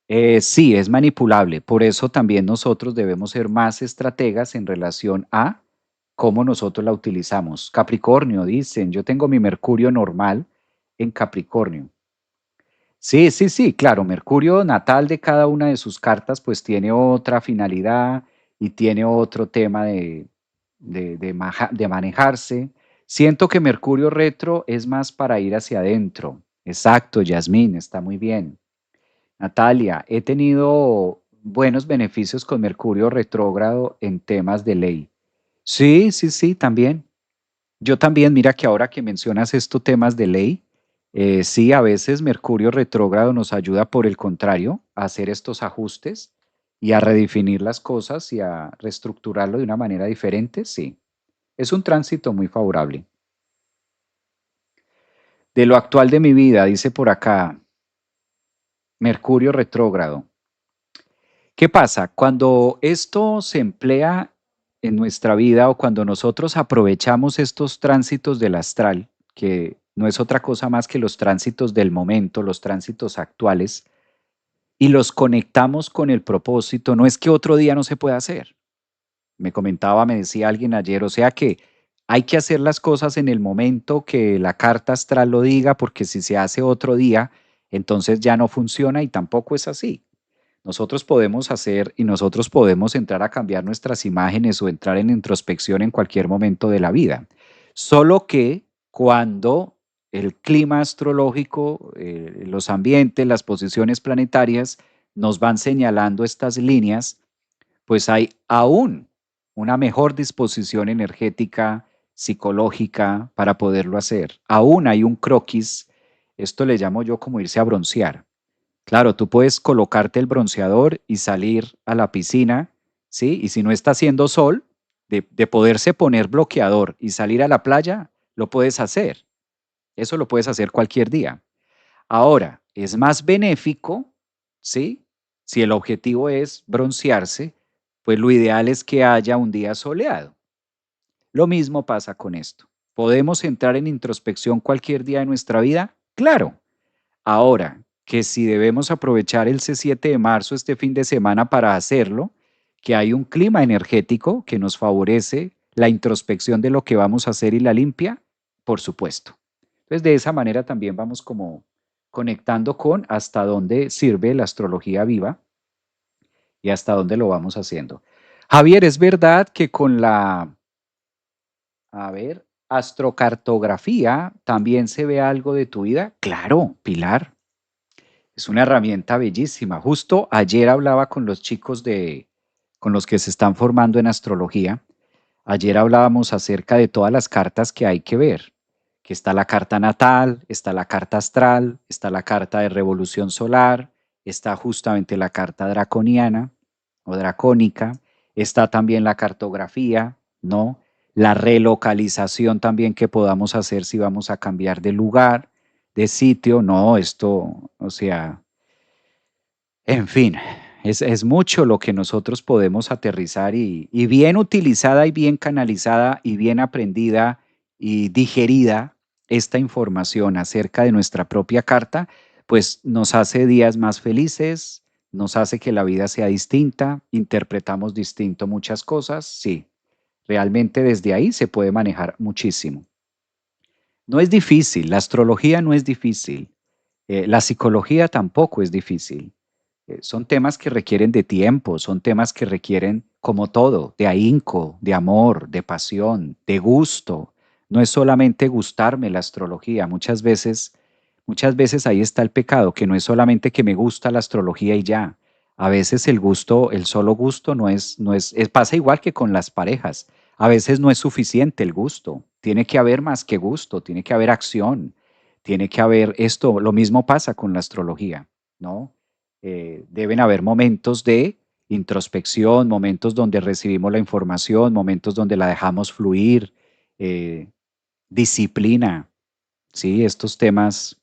S1: Sí, es manipulable. Por eso también nosotros debemos ser más estrategas en relación a cómo nosotros la utilizamos. Capricornio, dicen, yo tengo mi Mercurio normal en Capricornio. Sí, sí, sí, claro, Mercurio natal de cada una de sus cartas pues tiene otra finalidad y tiene otro tema de manejarse. Siento que Mercurio retro es más para ir hacia adentro. Exacto, Yasmín, está muy bien. Natalia, he tenido buenos beneficios con Mercurio retrógrado en temas de ley. Sí, sí, sí, también. Yo también, mira que ahora que mencionas estos temas de ley, sí, a veces Mercurio retrógrado nos ayuda, por el contrario, a hacer estos ajustes y a redefinir las cosas y a reestructurarlo de una manera diferente, sí. Es un tránsito muy favorable. De lo actual de mi vida, dice por acá, Mercurio retrógrado. ¿Qué pasa? Cuando esto se emplea en nuestra vida o cuando nosotros aprovechamos estos tránsitos del astral, que no es otra cosa más que los tránsitos del momento, los tránsitos actuales, y los conectamos con el propósito, no es que otro día no se pueda hacer. Me decía alguien ayer, o sea que hay que hacer las cosas en el momento que la carta astral lo diga, porque si se hace otro día, entonces ya no funciona y tampoco es así. Nosotros podemos hacer y nosotros podemos entrar a cambiar nuestras imágenes o entrar en introspección en cualquier momento de la vida. Solo que cuando el clima astrológico, los ambientes, las posiciones planetarias nos van señalando estas líneas, pues hay aún una mejor disposición energética, psicológica para poderlo hacer. Aún hay un croquis, esto le llamo yo como irse a broncear. Claro, tú puedes colocarte el bronceador y salir a la piscina, ¿sí? Y si no está haciendo sol, de poderse poner bloqueador y salir a la playa, lo puedes hacer. Eso lo puedes hacer cualquier día. Ahora, es más benéfico, ¿sí? Si el objetivo es broncearse, pues lo ideal es que haya un día soleado. Lo mismo pasa con esto. ¿Podemos entrar en introspección cualquier día de nuestra vida? Claro. Ahora, que si debemos aprovechar el C7 de marzo, este fin de semana, para hacerlo, que hay un clima energético que nos favorece la introspección de lo que vamos a hacer y la limpia, por supuesto. Entonces, de esa manera también vamos como conectando con hasta dónde sirve la astrología viva y hasta dónde lo vamos haciendo. Javier, ¿es verdad que con la, a ver, astrocartografía también se ve algo de tu vida? Claro, Pilar. Es una herramienta bellísima. Justo ayer hablaba con los chicos con los que se están formando en astrología. Ayer hablábamos acerca de todas las cartas que hay que ver, que está la carta natal, está la carta astral, está la carta de revolución solar, está justamente la carta draconiana o dracónica, está también la cartografía, ¿no? La relocalización también que podamos hacer si vamos a cambiar de lugar, de sitio, no, esto, o sea, en fin, es mucho lo que nosotros podemos aterrizar y bien utilizada y bien canalizada y bien aprendida y digerida esta información acerca de nuestra propia carta, pues nos hace días más felices, nos hace que la vida sea distinta, interpretamos distinto muchas cosas, sí, realmente desde ahí se puede manejar muchísimo. No es difícil, la astrología no es difícil, la psicología tampoco es difícil. Son temas que requieren de tiempo, son temas que requieren, como todo, de ahínco, de amor, de pasión, de gusto. No es solamente gustarme la astrología. Muchas veces ahí está el pecado, que no es solamente que me gusta la astrología y ya. A veces el gusto, el solo gusto pasa igual que con las parejas. A veces no es suficiente el gusto. Tiene que haber más que gusto, tiene que haber acción, tiene que haber esto. Lo mismo pasa con la astrología, ¿no? Deben haber momentos de introspección, momentos donde recibimos la información, momentos donde la dejamos fluir, eh, disciplina, ¿sí? Estos temas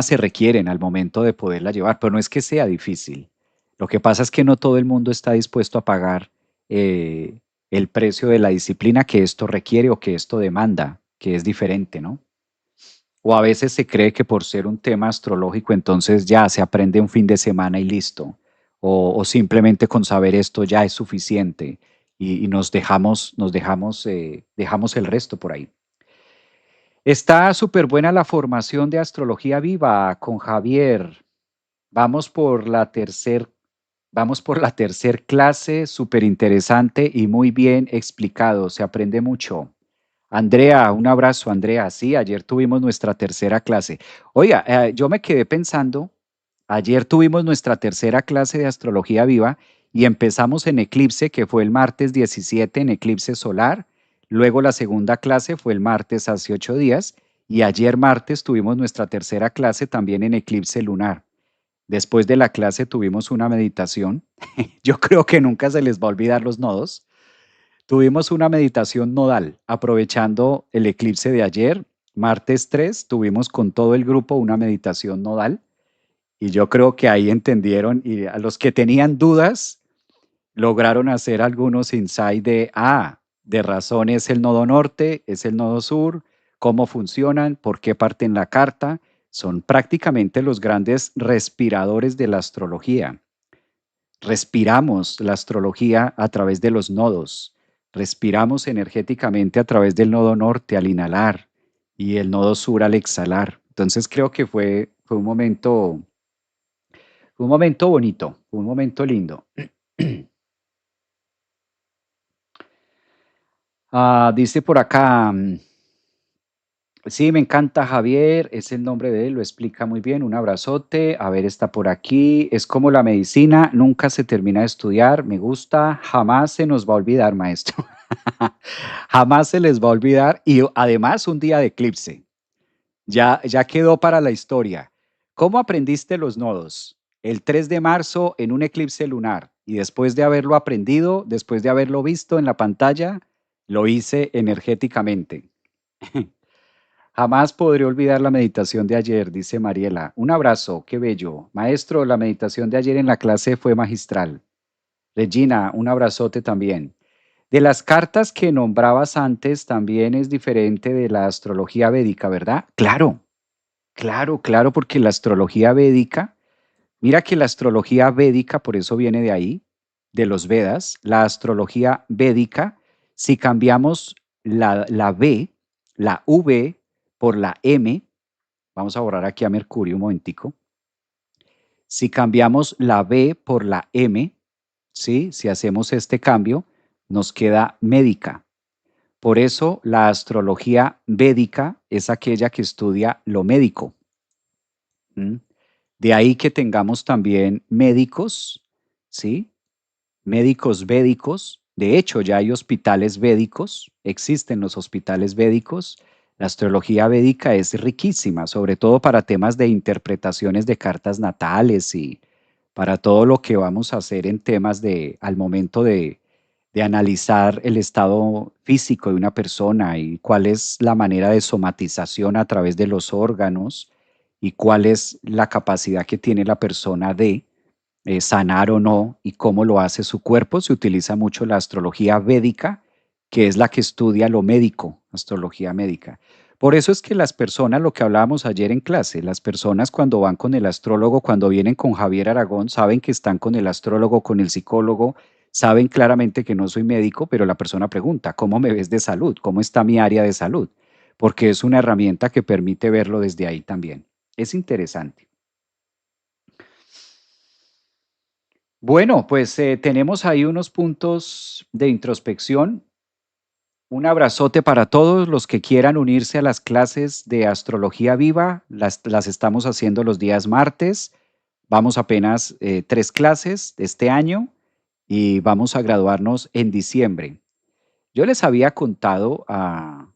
S1: se requieren al momento de poderla llevar, pero no es que sea difícil. Lo que pasa es que no todo el mundo está dispuesto a pagar eh, el precio de la disciplina que esto requiere o que esto demanda, que es diferente, ¿no? O a veces se cree que por ser un tema astrológico, entonces ya se aprende un fin de semana y listo. O simplemente con saber esto ya es suficiente y dejamos el resto por ahí. Está súper buena la formación de Astrología Viva con Javier. Vamos por la tercer, vamos por la tercer clase, súper interesante y muy bien explicado. Se aprende mucho. Andrea, un abrazo, Andrea. Sí, ayer tuvimos nuestra tercera clase. Oiga, yo me quedé pensando, ayer tuvimos nuestra tercera clase de Astrología Viva y empezamos en eclipse, que fue el martes 17 en eclipse solar. Luego la segunda clase fue el martes hace 8 días y ayer martes tuvimos nuestra tercera clase también en eclipse lunar. Después de la clase tuvimos una meditación. Yo creo que nunca se les va a olvidar los nodos. Tuvimos una meditación nodal, aprovechando el eclipse de ayer, martes 3, tuvimos con todo el grupo una meditación nodal Y yo creo que ahí entendieron y a los que tenían dudas lograron hacer algunos insights de razón es el nodo norte, es el nodo sur, cómo funcionan, por qué parten la carta. Son prácticamente los grandes respiradores de la astrología. Respiramos la astrología a través de los nodos. Respiramos energéticamente a través del nodo norte al inhalar y el nodo sur al exhalar. Entonces creo que fue un momento bonito, un momento lindo. Dice por acá, sí, me encanta Javier, es el nombre de él, lo explica muy bien, un abrazote, a ver, está por aquí, es como la medicina, nunca se termina de estudiar, me gusta, jamás se nos va a olvidar, maestro, jamás se les va a olvidar y además un día de eclipse, ya quedó para la historia. ¿Cómo aprendiste los nodos? El 3 de marzo en un eclipse lunar y después de haberlo aprendido, después de haberlo visto en la pantalla, lo hice energéticamente. Jamás podré olvidar la meditación de ayer, dice Mariela. Un abrazo, qué bello. Maestro, la meditación de ayer en la clase fue magistral. Regina, un abrazote también. De las cartas que nombrabas antes, también es diferente de la astrología védica, ¿verdad? Claro, claro, claro, porque la astrología védica, mira que la astrología védica, por eso viene de ahí, de los Vedas, la astrología védica, si cambiamos la B, la V por la M, vamos a borrar aquí a Mercurio un momentico. Si cambiamos la B por la M, ¿sí? Si hacemos este cambio, nos queda médica. Por eso la astrología védica es aquella que estudia lo médico. ¿M? De ahí que tengamos también médicos, ¿sí? Médicos védicos. De hecho, ya hay hospitales védicos, existen los hospitales védicos. La astrología védica es riquísima, sobre todo para temas de interpretaciones de cartas natales y para todo lo que vamos a hacer en temas al momento de analizar el estado físico de una persona y cuál es la manera de somatización a través de los órganos y cuál es la capacidad que tiene la persona de sanar o no y cómo lo hace su cuerpo. Se utiliza mucho la astrología védica, que es la que estudia lo médico, astrología médica. Por eso es que las personas, lo que hablábamos ayer en clase, las personas cuando van con el astrólogo, cuando vienen con Javier Aragón, saben que están con el astrólogo, con el psicólogo, saben claramente que no soy médico, pero la persona pregunta, ¿cómo me ves de salud? ¿Cómo está mi área de salud? Porque es una herramienta que permite verlo desde ahí también. Es interesante. Bueno, pues tenemos ahí unos puntos de introspección. Un abrazote para todos los que quieran unirse a las clases de Astrología Viva. Las estamos haciendo los días martes. Vamos apenas 3 clases de este año y vamos a graduarnos en diciembre. Yo les había contado a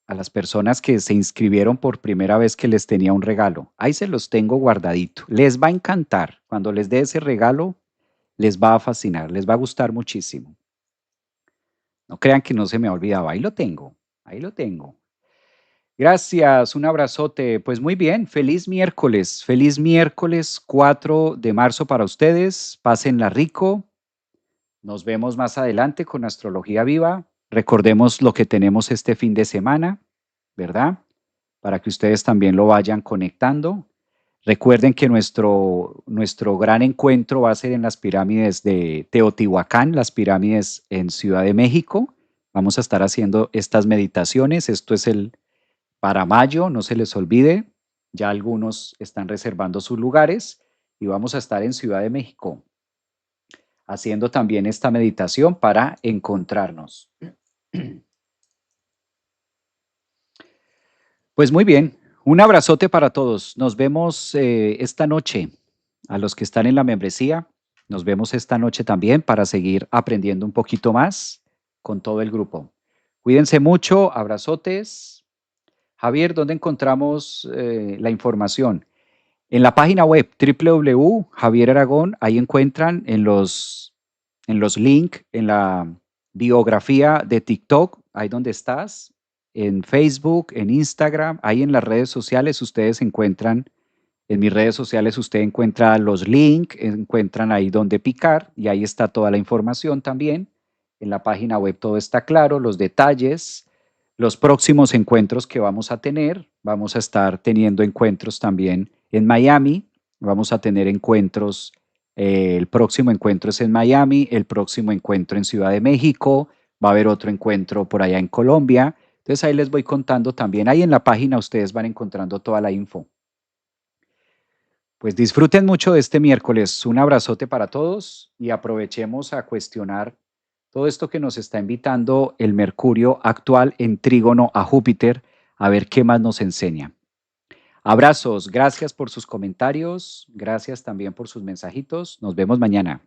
S1: las personas que se inscribieron por primera vez que les tenía un regalo. Ahí se los tengo guardadito. Les va a encantar. Cuando les dé ese regalo, les va a fascinar, les va a gustar muchísimo. No crean que no se me ha olvidado, ahí lo tengo, ahí lo tengo. Gracias, un abrazote. Pues muy bien, feliz miércoles 4 de marzo para ustedes. Pásenla rico. Nos vemos más adelante con Astrología Viva. Recordemos lo que tenemos este fin de semana, ¿verdad? Para que ustedes también lo vayan conectando. Recuerden que nuestro gran encuentro va a ser en las pirámides de Teotihuacán, las pirámides en Ciudad de México. Vamos a estar haciendo estas meditaciones. Esto es para mayo, no se les olvide. Ya algunos están reservando sus lugares y vamos a estar en Ciudad de México haciendo también esta meditación para encontrarnos. Pues muy bien, un abrazote para todos. Nos vemos esta noche. A los que están en la membresía, nos vemos esta noche también para seguir aprendiendo un poquito más con todo el grupo. Cuídense mucho, abrazotes. Javier, ¿dónde encontramos la información? En la página web www.Javier Aragón, ahí encuentran en los links, en la biografía de TikTok, ahí donde estás, en Facebook, en Instagram, ahí en las redes sociales ustedes encuentran En mis redes sociales usted encuentra los links, encuentran ahí donde picar y ahí está toda la información también. En la página web todo está claro, los detalles, los próximos encuentros que vamos a tener. Vamos a estar teniendo encuentros también en Miami. Vamos a tener encuentros, el próximo encuentro es en Miami, el próximo encuentro en Ciudad de México, va a haber otro encuentro por allá en Colombia. Entonces ahí les voy contando también. Ahí en la página ustedes van encontrando toda la info. Pues disfruten mucho de este miércoles. Un abrazote para todos y aprovechemos a cuestionar todo esto que nos está invitando el Mercurio actual en trígono a Júpiter, a ver qué más nos enseña. Abrazos, gracias por sus comentarios, gracias también por sus mensajitos. Nos vemos mañana.